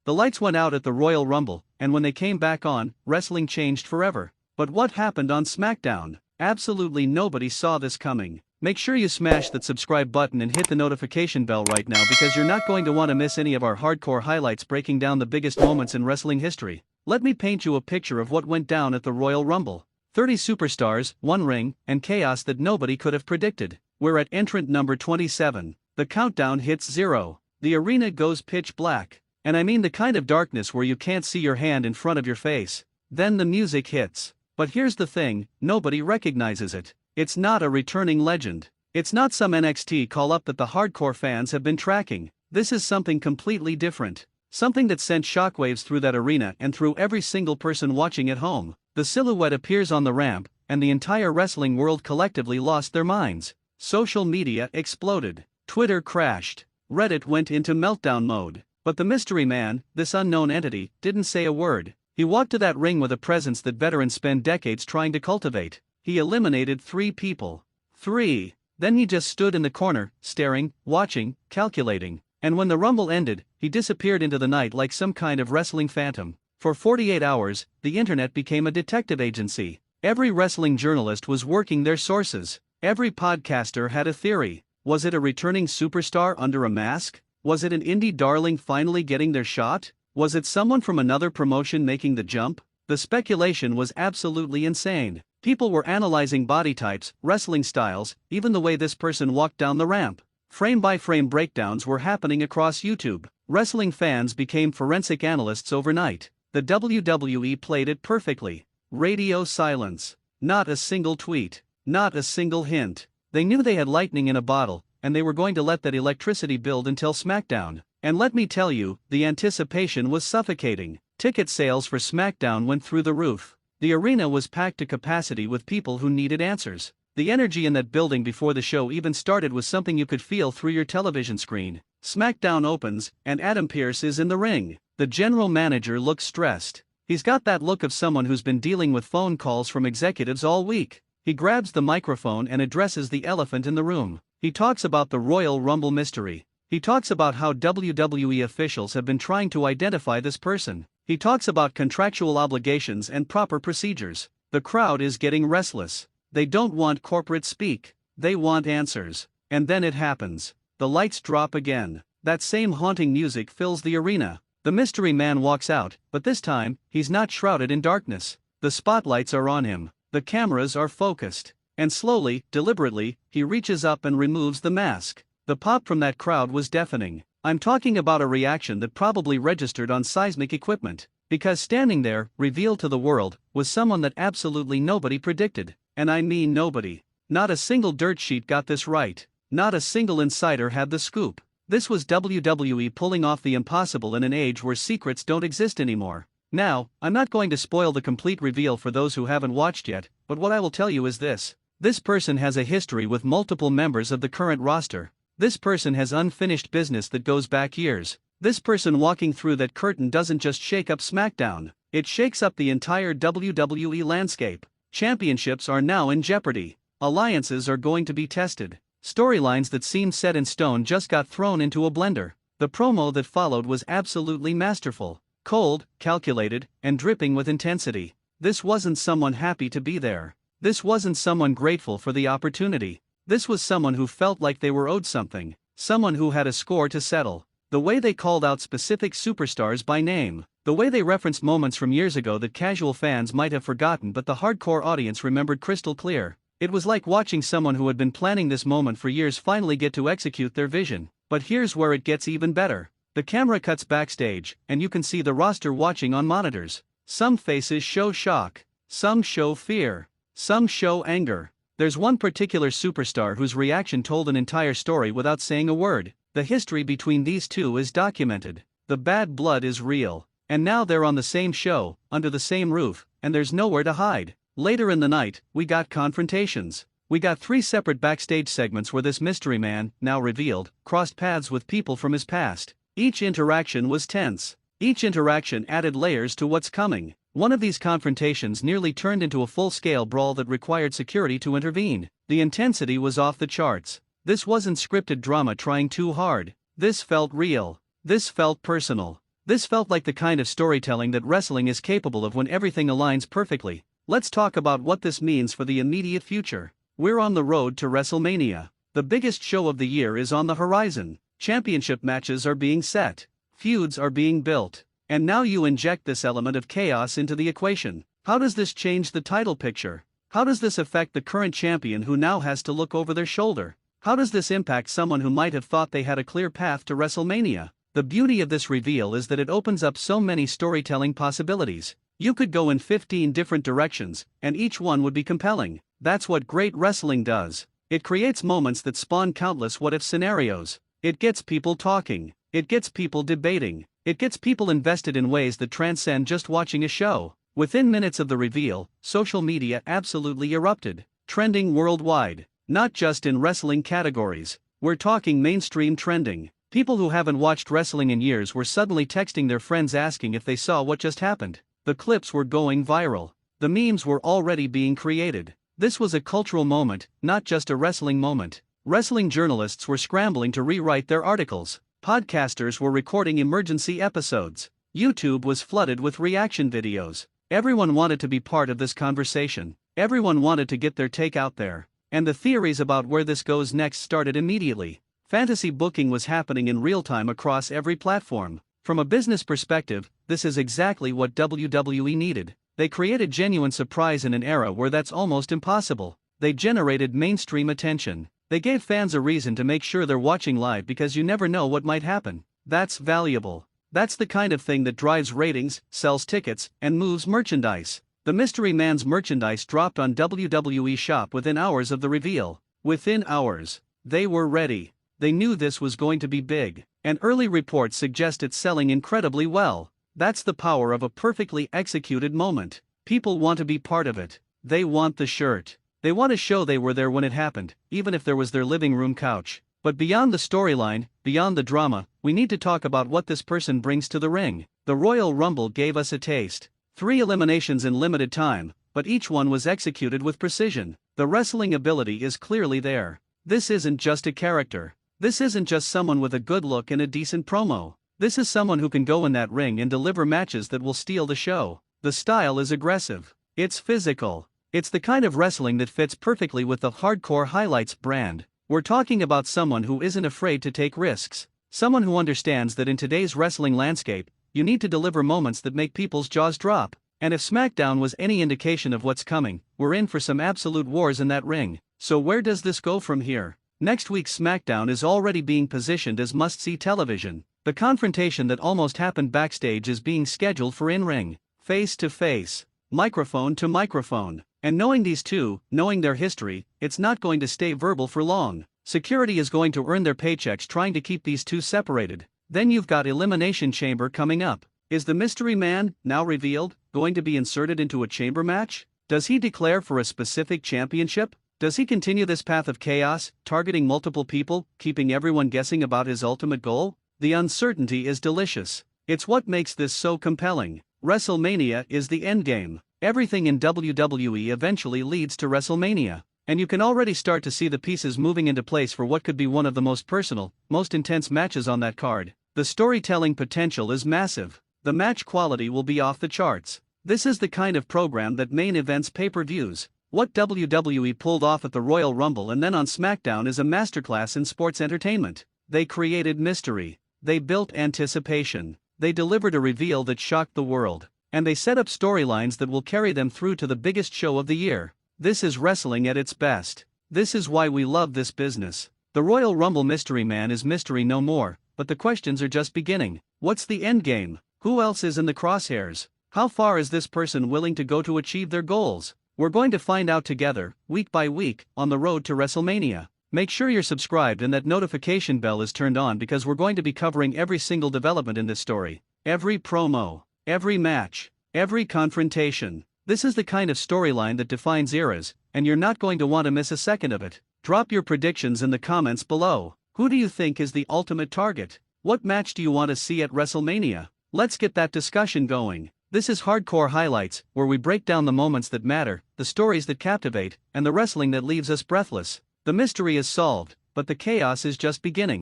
The lights went out at the Royal Rumble, and when they came back on, wrestling changed forever. But what happened on SmackDown? Absolutely nobody saw this coming. Make sure you smash that subscribe button and hit the notification bell right now because you're not going to want to miss any of our hardcore highlights breaking down the biggest moments in wrestling history. Let me paint you a picture of what went down at the Royal Rumble. 30 superstars, 1 ring, and chaos that nobody could have predicted. We're at entrant number 27. The countdown hits 0. The arena goes pitch black. And I mean the kind of darkness where you can't see your hand in front of your face. Then the music hits. But here's the thing, nobody recognizes it. It's not a returning legend. It's not some NXT call-up that the hardcore fans have been tracking. This is something completely different. Something that sent shockwaves through that arena and through every single person watching at home. The silhouette appears on the ramp, and the entire wrestling world collectively lost their minds. Social media exploded. Twitter crashed. Reddit went into meltdown mode. But the mystery man, this unknown entity, didn't say a word. He walked to that ring with a presence that veterans spend decades trying to cultivate. He eliminated 3 people. 3. Then he just stood in the corner, staring, watching, calculating. And when the Rumble ended, he disappeared into the night like some kind of wrestling phantom. For 48 hours, the internet became a detective agency. Every wrestling journalist was working their sources. Every podcaster had a theory. Was it a returning superstar under a mask? Was it an indie darling finally getting their shot? Was it someone from another promotion making the jump? The speculation was absolutely insane. People were analyzing body types, wrestling styles, even the way this person walked down the ramp. Frame-by-frame breakdowns were happening across YouTube. Wrestling fans became forensic analysts overnight. The WWE played it perfectly. Radio silence. Not a single tweet. Not a single hint. They knew they had lightning in a bottle, and they were going to let that electricity build until SmackDown. And let me tell you, the anticipation was suffocating. Ticket sales for SmackDown went through the roof. The arena was packed to capacity with people who needed answers. The energy in that building before the show even started was something you could feel through your television screen. SmackDown opens, and Adam Pearce is in the ring. The general manager looks stressed. He's got that look of someone who's been dealing with phone calls from executives all week. He grabs the microphone and addresses the elephant in the room. He talks about the Royal Rumble mystery. He talks about how WWE officials have been trying to identify this person. He talks about contractual obligations and proper procedures. The crowd is getting restless. They don't want corporate speak. They want answers. And then it happens. The lights drop again. That same haunting music fills the arena. The mystery man walks out, but this time, he's not shrouded in darkness. The spotlights are on him. The cameras are focused. And slowly, deliberately, he reaches up and removes the mask. The pop from that crowd was deafening. I'm talking about a reaction that probably registered on seismic equipment. Because standing there, revealed to the world, was someone that absolutely nobody predicted. And I mean nobody. Not a single dirt sheet got this right. Not a single insider had the scoop. This was WWE pulling off the impossible in an age where secrets don't exist anymore. Now, I'm not going to spoil the complete reveal for those who haven't watched yet, but what I will tell you is this. This person has a history with multiple members of the current roster. This person has unfinished business that goes back years. This person walking through that curtain doesn't just shake up SmackDown, it shakes up the entire WWE landscape. Championships are now in jeopardy. Alliances are going to be tested. Storylines that seemed set in stone just got thrown into a blender. The promo that followed was absolutely masterful. Cold, calculated, and dripping with intensity. This wasn't someone happy to be there. This wasn't someone grateful for the opportunity. This was someone who felt like they were owed something. Someone who had a score to settle. The way they called out specific superstars by name. The way they referenced moments from years ago that casual fans might have forgotten but the hardcore audience remembered crystal clear. It was like watching someone who had been planning this moment for years finally get to execute their vision. But here's where it gets even better. The camera cuts backstage, and you can see the roster watching on monitors. Some faces show shock. Some show fear. Some show anger. There's one particular superstar whose reaction told an entire story without saying a word. The history between these two is documented. The bad blood is real. And now they're on the same show, under the same roof, and there's nowhere to hide. Later in the night, we got confrontations. We got 3 separate backstage segments where this mystery man, now revealed, crossed paths with people from his past. Each interaction was tense. Each interaction added layers to what's coming. One of these confrontations nearly turned into a full-scale brawl that required security to intervene. The intensity was off the charts. This wasn't scripted drama trying too hard. This felt real. This felt personal. This felt like the kind of storytelling that wrestling is capable of when everything aligns perfectly. Let's talk about what this means for the immediate future. We're on the road to WrestleMania. The biggest show of the year is on the horizon. Championship matches are being set. Feuds are being built. And now you inject this element of chaos into the equation. How does this change the title picture? How does this affect the current champion who now has to look over their shoulder? How does this impact someone who might have thought they had a clear path to WrestleMania? The beauty of this reveal is that it opens up so many storytelling possibilities. You could go in 15 different directions, and each one would be compelling. That's what great wrestling does. It creates moments that spawn countless what-if scenarios. It gets people talking. It gets people debating. It gets people invested in ways that transcend just watching a show. Within minutes of the reveal, social media absolutely erupted, trending worldwide, not just in wrestling categories. We're talking mainstream trending. People who haven't watched wrestling in years were suddenly texting their friends asking if they saw what just happened. The clips were going viral. The memes were already being created. This was a cultural moment, not just a wrestling moment. Wrestling journalists were scrambling to rewrite their articles. Podcasters were recording emergency episodes. YouTube was flooded with reaction videos. Everyone wanted to be part of this conversation. Everyone wanted to get their take out there. And the theories about where this goes next started immediately. Fantasy booking was happening in real time across every platform. From a business perspective, this is exactly what WWE needed. They created genuine surprise in an era where that's almost impossible. They generated mainstream attention. They gave fans a reason to make sure they're watching live because you never know what might happen. That's valuable. That's the kind of thing that drives ratings, sells tickets, and moves merchandise. The Mystery Man's merchandise dropped on WWE Shop within hours of the reveal. Within hours. They were ready. They knew this was going to be big, and early reports suggest it's selling incredibly well. That's the power of a perfectly executed moment. People want to be part of it. They want the shirt. They want to show they were there when it happened, even if there was their living room couch. But beyond the storyline, beyond the drama, we need to talk about what this person brings to the ring. The Royal Rumble gave us a taste. 3 eliminations in limited time, but each one was executed with precision. The wrestling ability is clearly there. This isn't just a character. This isn't just someone with a good look and a decent promo. This is someone who can go in that ring and deliver matches that will steal the show. The style is aggressive. It's physical. It's the kind of wrestling that fits perfectly with the Hardcore Highlights brand. We're talking about someone who isn't afraid to take risks. Someone who understands that in today's wrestling landscape, you need to deliver moments that make people's jaws drop. And if SmackDown was any indication of what's coming, we're in for some absolute wars in that ring. So where does this go from here? Next week's SmackDown is already being positioned as must-see television. The confrontation that almost happened backstage is being scheduled for in-ring, face-to-face, microphone to microphone. And knowing these two, knowing their history, it's not going to stay verbal for long. Security is going to earn their paychecks trying to keep these two separated. Then you've got Elimination Chamber coming up. Is the Mystery Man, now revealed, going to be inserted into a chamber match? Does he declare for a specific championship? Does he continue this path of chaos, targeting multiple people, keeping everyone guessing about his ultimate goal? The uncertainty is delicious. It's what makes this so compelling. WrestleMania is the endgame. Everything in WWE eventually leads to WrestleMania. And you can already start to see the pieces moving into place for what could be one of the most personal, most intense matches on that card. The storytelling potential is massive. The match quality will be off the charts. This is the kind of program that main events pay-per-views. What WWE pulled off at the Royal Rumble and then on SmackDown is a masterclass in sports entertainment. They created mystery. They built anticipation. They delivered a reveal that shocked the world. And they set up storylines that will carry them through to the biggest show of the year. This is wrestling at its best. This is why we love this business. The Royal Rumble Mystery Man is mystery no more, but the questions are just beginning. What's the end game? Who else is in the crosshairs? How far is this person willing to go to achieve their goals? We're going to find out together, week by week, on the road to WrestleMania. Make sure you're subscribed and that notification bell is turned on because we're going to be covering every single development in this story. Every promo, every match, every confrontation. This is the kind of storyline that defines eras, and you're not going to want to miss a second of it. Drop your predictions in the comments below. Who do you think is the ultimate target? What match do you want to see at WrestleMania? Let's get that discussion going. This is Hardcore Highlights, where we break down the moments that matter, the stories that captivate, and the wrestling that leaves us breathless. The mystery is solved, but the chaos is just beginning.